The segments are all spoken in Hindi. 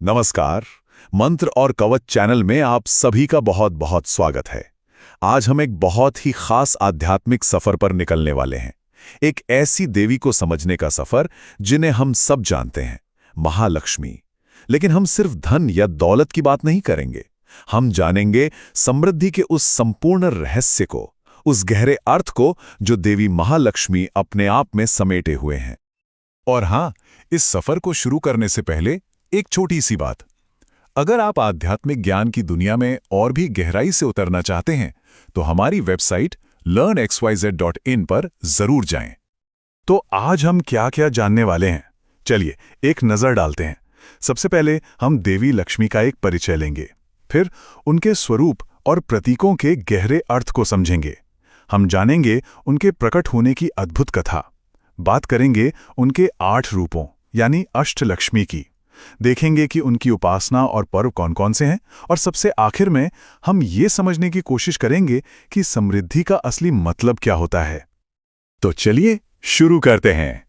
नमस्कार। मंत्र और कवच चैनल में आप सभी का बहुत बहुत स्वागत है। आज हम एक बहुत ही खास आध्यात्मिक सफर पर निकलने वाले हैं। एक ऐसी देवी को समझने का सफर जिन्हें हम सब जानते हैं, महालक्ष्मी। लेकिन हम सिर्फ धन या दौलत की बात नहीं करेंगे। हम जानेंगे समृद्धि के उस संपूर्ण रहस्य को, उस गहरे अर्थ को जो देवी महालक्ष्मी अपने आप में समेटे हुए हैं। और हाँ, इस सफर को शुरू करने से पहले एक छोटी सी बात। अगर आप आध्यात्मिक ज्ञान की दुनिया में और भी गहराई से उतरना चाहते हैं तो हमारी वेबसाइट learnxyz.in पर जरूर जाएं। तो आज हम क्या क्या जानने वाले हैं, चलिए एक नजर डालते हैं। सबसे पहले हम देवी लक्ष्मी का एक परिचय लेंगे, फिर उनके स्वरूप और प्रतीकों के गहरे अर्थ को समझेंगे। हम जानेंगे उनके प्रकट होने की अद्भुत कथा, बात करेंगे उनके 8 रूपों यानी अष्टलक्ष्मी की, देखेंगे कि उनकी उपासना और पर्व कौन कौन से हैं, और सबसे आखिर में हम ये समझने की कोशिश करेंगे कि समृद्धि का असली मतलब क्या होता है। तो चलिए शुरू करते हैं।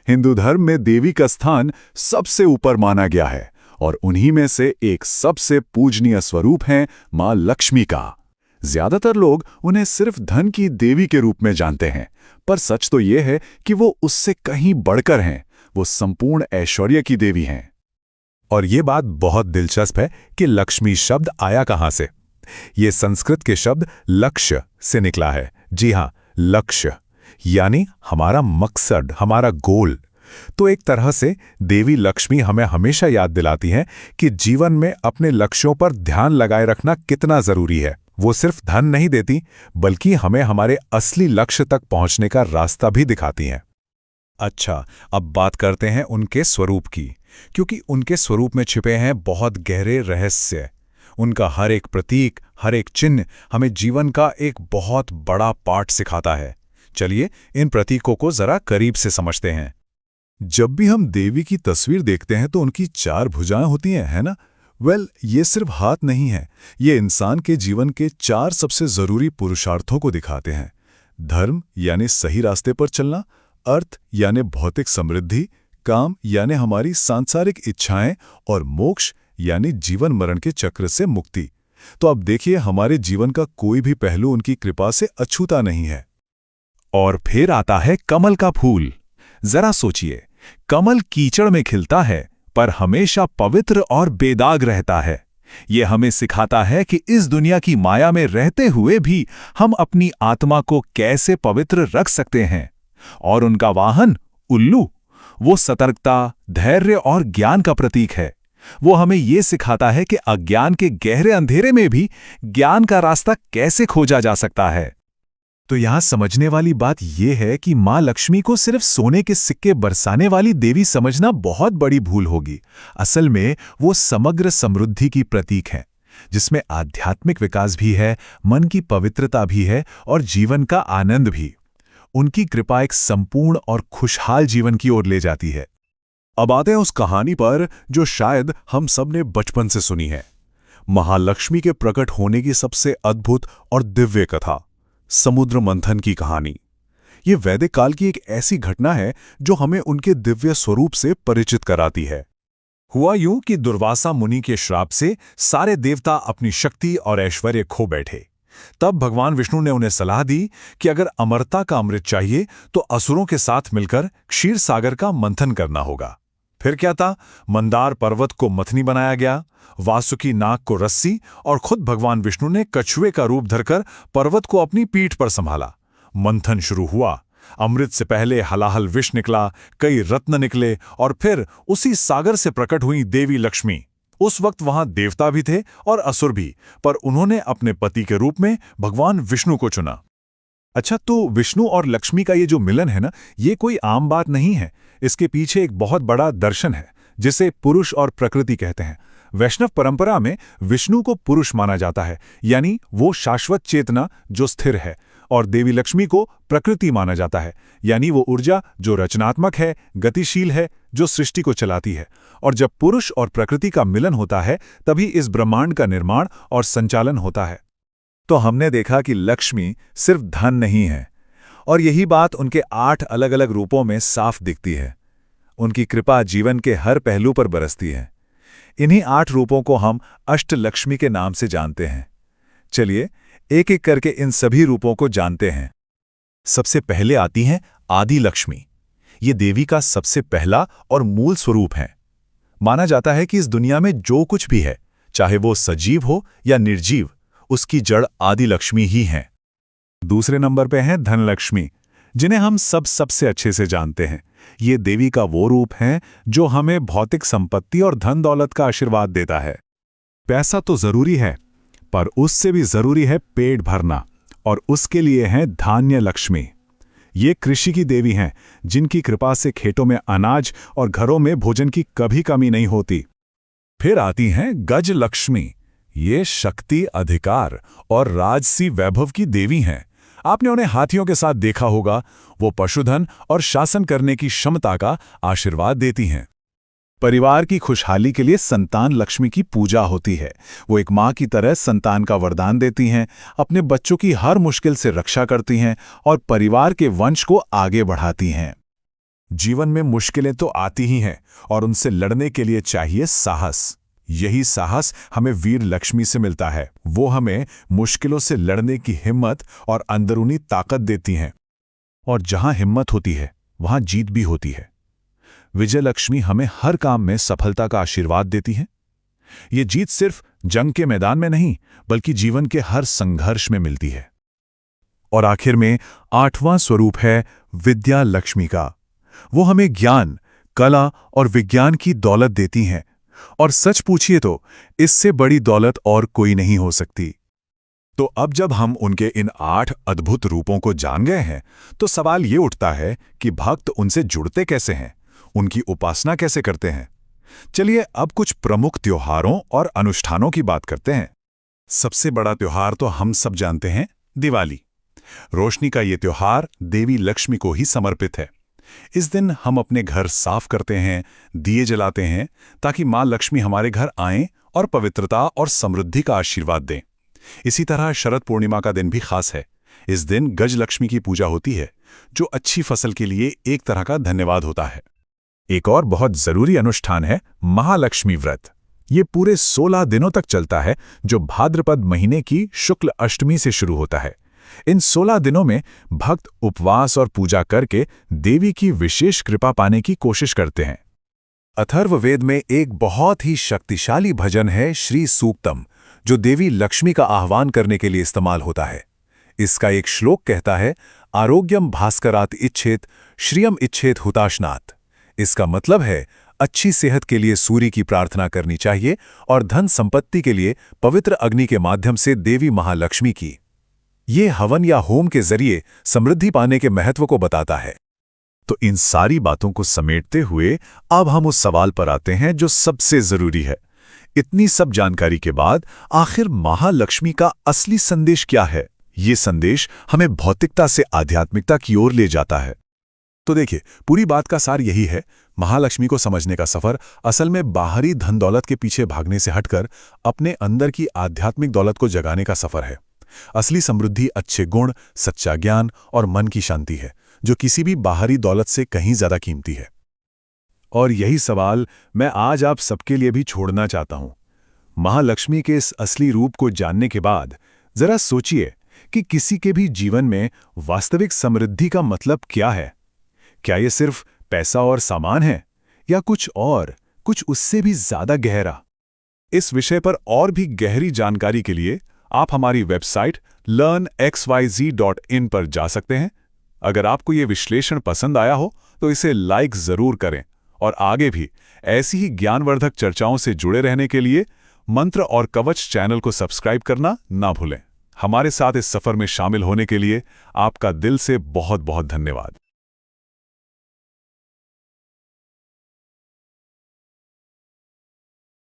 हिंदू धर्म में देवी का स्थान सबसे ऊपर माना गया है और उन्हीं में से एक सबसे पूजनीय स्वरूप है मां लक्ष्मी का। ज्यादातर लोग उन्हें सिर्फ धन की देवी के रूप में जानते हैं, पर सच तो यह है कि वो उससे कहीं बढ़कर हैं। वो संपूर्ण ऐश्वर्य की देवी हैं। और ये बात बहुत दिलचस्प है कि लक्ष्मी शब्द आया कहाँ से। ये संस्कृत के शब्द लक्ष्य से निकला है। जी हाँ, लक्ष्य यानी हमारा मकसद, हमारा गोल। तो एक तरह से देवी लक्ष्मी हमें हमेशा याद दिलाती हैं कि जीवन में अपने लक्ष्यों पर ध्यान लगाए रखना कितना जरूरी है। वो सिर्फ धन नहीं देती, बल्कि हमें हमारे असली लक्ष्य तक पहुंचने का रास्ता भी दिखाती हैं। अच्छा, अब बात करते हैं उनके स्वरूप की, क्योंकि उनके स्वरूप में छिपे हैं बहुत गहरे रहस्य। उनका हर एक प्रतीक, हर एक चिन्ह हमें जीवन का एक बहुत बड़ा पाठ सिखाता है। चलिए इन प्रतीकों को जरा करीब से समझते हैं। जब भी हम देवी की तस्वीर देखते हैं तो उनकी 4 भुजाएं होती हैं, है ना? ये सिर्फ हाथ नहीं है, ये इंसान के जीवन के 4 सबसे जरूरी पुरुषार्थों को दिखाते हैं। धर्म यानी सही रास्ते पर चलना, अर्थ यानी भौतिक समृद्धि, काम यानी हमारी सांसारिक इच्छाएं, और मोक्ष यानी जीवन मरण के चक्र से मुक्ति। तो अब देखिए, हमारे जीवन का कोई भी पहलू उनकी कृपा से अछूता नहीं है। और फिर आता है कमल का फूल। जरा सोचिए, कमल कीचड़ में खिलता है पर हमेशा पवित्र और बेदाग रहता है। ये हमें सिखाता है कि इस दुनिया की माया में रहते हुए भी हम अपनी आत्मा को कैसे पवित्र रख सकते हैं। और उनका वाहन उल्लू, वो सतर्कता, धैर्य और ज्ञान का प्रतीक है। वो हमें ये सिखाता है कि अज्ञान के गहरे अंधेरे में भी ज्ञान का रास्ता कैसे खोजा जा सकता है। तो यहां समझने वाली बात यह है कि मां लक्ष्मी को सिर्फ सोने के सिक्के बरसाने वाली देवी समझना बहुत बड़ी भूल होगी। असल में वो समग्र समृद्धि की प्रतीक है, जिसमें आध्यात्मिक विकास भी है, मन की पवित्रता भी है और जीवन का आनंद भी। उनकी कृपा एक संपूर्ण और खुशहाल जीवन की ओर ले जाती है। अब आते हैं उस कहानी पर जो शायद हम सब ने बचपन से सुनी है, महालक्ष्मी के प्रकट होने की सबसे अद्भुत और दिव्य कथा, समुद्र मंथन की कहानी। ये वैदिक काल की एक ऐसी घटना है जो हमें उनके दिव्य स्वरूप से परिचित कराती है। हुआ यूं कि दुर्वासा मुनि के श्राप से सारे देवता अपनी शक्ति और ऐश्वर्य खो बैठे। तब भगवान विष्णु ने उन्हें सलाह दी कि अगर अमरता का अमृत चाहिए तो असुरों के साथ मिलकर क्षीर सागर का मंथन करना होगा। फिर क्या था, मंदार पर्वत को मथनी बनाया गया, वासुकी नाग को रस्सी, और खुद भगवान विष्णु ने कछुए का रूप धरकर पर्वत को अपनी पीठ पर संभाला। मंथन शुरू हुआ। अमृत से पहले हलाहल विष निकला, कई रत्न निकले, और फिर उसी सागर से प्रकट हुई देवी लक्ष्मी। उस वक्त वहां देवता भी थे और असुर भी, पर उन्होंने अपने पति के रूप में भगवान विष्णु को चुना। अच्छा, तो विष्णु और लक्ष्मी का ये जो मिलन है ना, ये कोई आम बात नहीं है। इसके पीछे एक बहुत बड़ा दर्शन है जिसे पुरुष और प्रकृति कहते हैं। वैष्णव परंपरा में विष्णु को पुरुष माना जाता है, यानी वो शाश्वत चेतना जो स्थिर है, और देवी लक्ष्मी को प्रकृति माना जाता है, यानी वो ऊर्जा जो रचनात्मक है, गतिशील है, जो सृष्टि को चलाती है। और जब पुरुष और प्रकृति का मिलन होता है तभी इस ब्रह्मांड का निर्माण और संचालन होता है। तो हमने देखा कि लक्ष्मी सिर्फ धन नहीं है, और यही बात उनके 8 अलग अलग रूपों में साफ दिखती है। उनकी कृपा जीवन के हर पहलू पर बरसती है। इन्हीं 8 रूपों को हम अष्टलक्ष्मी के नाम से जानते हैं। चलिए एक एक करके इन सभी रूपों को जानते हैं। सबसे पहले आती हैं आदि लक्ष्मी। ये देवी का सबसे पहला और मूल स्वरूप है। माना जाता है कि इस दुनिया में जो कुछ भी है, चाहे वो सजीव हो या निर्जीव, उसकी जड़ आदि लक्ष्मी ही है। दूसरे नंबर पे हैं धनलक्ष्मी, जिन्हें हम सबसे अच्छे से जानते हैं। ये देवी का वो रूप है जो हमें भौतिक संपत्ति और धन दौलत का आशीर्वाद देता है। पैसा तो जरूरी है, पर उससे भी जरूरी है पेट भरना, और उसके लिए है धान्य लक्ष्मी। ये कृषि की देवी हैं, जिनकी कृपा से खेतों में अनाज और घरों में भोजन की कभी कमी नहीं होती। फिर आती हैं गज लक्ष्मी। ये शक्ति, अधिकार और राजसी वैभव की देवी हैं। आपने उन्हें हाथियों के साथ देखा होगा। वो पशुधन और शासन करने की क्षमता का आशीर्वाद देती हैं। परिवार की खुशहाली के लिए संतान लक्ष्मी की पूजा होती है। वो एक माँ की तरह संतान का वरदान देती हैं, अपने बच्चों की हर मुश्किल से रक्षा करती हैं और परिवार के वंश को आगे बढ़ाती हैं। जीवन में मुश्किलें तो आती ही हैं, और उनसे लड़ने के लिए चाहिए साहस। यही साहस हमें वीर लक्ष्मी से मिलता है। वो हमें मुश्किलों से लड़ने की हिम्मत और अंदरूनी ताकत देती हैं। और जहां हिम्मत होती है, वहां जीत भी होती है। विजय लक्ष्मी हमें हर काम में सफलता का आशीर्वाद देती है। ये जीत सिर्फ जंग के मैदान में नहीं, बल्कि जीवन के हर संघर्ष में मिलती है। और आखिर में 8वां स्वरूप है विद्या लक्ष्मी का। वो हमें ज्ञान, कला और विज्ञान की दौलत देती हैं, और सच पूछिए तो इससे बड़ी दौलत और कोई नहीं हो सकती। तो अब जब हम उनके इन 8 अद्भुत रूपों को जान गए हैं, तो सवाल ये उठता है कि भक्त उनसे जुड़ते कैसे हैं, उनकी उपासना कैसे करते हैं। चलिए अब कुछ प्रमुख त्योहारों और अनुष्ठानों की बात करते हैं। सबसे बड़ा त्योहार तो हम सब जानते हैं, दिवाली। रोशनी का ये त्योहार देवी लक्ष्मी को ही समर्पित है। इस दिन हम अपने घर साफ करते हैं, दिए जलाते हैं, ताकि माँ लक्ष्मी हमारे घर आएं और पवित्रता और समृद्धि का आशीर्वाद दें। इसी तरह शरद पूर्णिमा का दिन भी खास है। इस दिन गज लक्ष्मी की पूजा होती है, जो अच्छी फसल के लिए एक तरह का धन्यवाद होता है। एक और बहुत जरूरी अनुष्ठान है महालक्ष्मी व्रत। ये पूरे 16 दिनों तक चलता है, जो भाद्रपद महीने की शुक्ल अष्टमी से शुरू होता है। इन 16 दिनों में भक्त उपवास और पूजा करके देवी की विशेष कृपा पाने की कोशिश करते हैं। अथर्ववेद में एक बहुत ही शक्तिशाली भजन है श्री सूक्तम, जो देवी लक्ष्मी का आह्वान करने के लिए इस्तेमाल होता है। इसका एक श्लोक कहता है, आरोग्यम भास्करात इच्छेत श्रियम इच्छेत हुताशनात्। इसका मतलब है, अच्छी सेहत के लिए सूर्य की प्रार्थना करनी चाहिए और धन संपत्ति के लिए पवित्र अग्नि के माध्यम से देवी महालक्ष्मी की। ये हवन या होम के जरिए समृद्धि पाने के महत्व को बताता है। तो इन सारी बातों को समेटते हुए अब हम उस सवाल पर आते हैं जो सबसे जरूरी है। इतनी सब जानकारी के बाद आखिर महालक्ष्मी का असली संदेश क्या है? ये संदेश हमें भौतिकता से आध्यात्मिकता की ओर ले जाता है। तो देखिए, पूरी बात का सार यही है, महालक्ष्मी को समझने का सफर असल में बाहरी धन दौलत के पीछे भागने से हटकर अपने अंदर की आध्यात्मिक दौलत को जगाने का सफर है। असली समृद्धि अच्छे गुण, सच्चा ज्ञान और मन की शांति है, जो किसी भी बाहरी दौलत से कहीं ज्यादा कीमती है। और यही सवाल मैं आज आप सबके लिए भी छोड़ना चाहता हूं। महालक्ष्मी के इस असली रूप को जानने के बाद जरा सोचिए कि किसी के भी जीवन में वास्तविक समृद्धि का मतलब क्या है। क्या ये सिर्फ पैसा और सामान है, या कुछ और, कुछ उससे भी ज्यादा गहरा? इस विषय पर और भी गहरी जानकारी के लिए आप हमारी वेबसाइट learnxyz.in पर जा सकते हैं। अगर आपको ये विश्लेषण पसंद आया हो तो इसे लाइक जरूर करें, और आगे भी ऐसी ही ज्ञानवर्धक चर्चाओं से जुड़े रहने के लिए मंत्र और कवच चैनल को सब्सक्राइब करना ना भूलें। हमारे साथ इस सफर में शामिल होने के लिए आपका दिल से बहुत बहुत धन्यवाद।